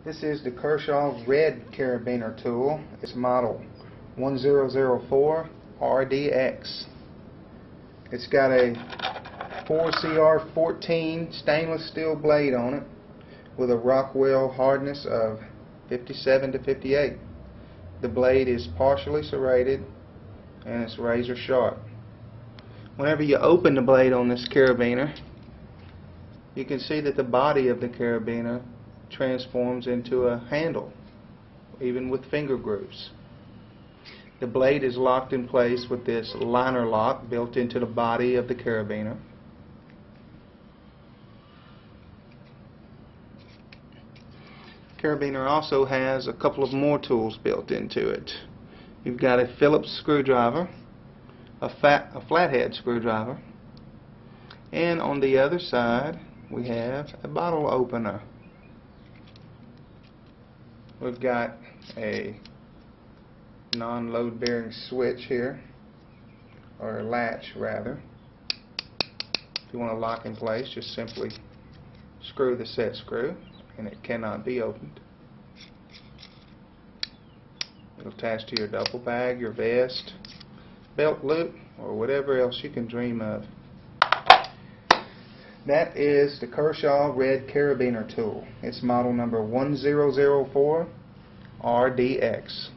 This is the Kershaw Red Carabiner Tool. It's model 1004 RDX. It's got a 4CR14 stainless steel blade on it with a Rockwell hardness of 57 to 58. The blade is partially serrated and it's razor sharp. Whenever you open the blade on this carabiner, you can see that the body of the carabiner transforms into a handle, even with finger grooves. The blade is locked in place with this liner lock built into the body of the carabiner. Carabiner also has a couple of more tools built into it. You've got a Phillips screwdriver, a flathead screwdriver, and on the other side we have a bottle opener. We've got a non-load bearing switch here, or a latch rather. If you want to lock in place, just simply screw the set screw and it cannot be opened. It'll attach to your duffel bag, your vest, belt loop, or whatever else you can dream of. That is the Kershaw Red Carabiner Tool. It's model number 1004 RDX.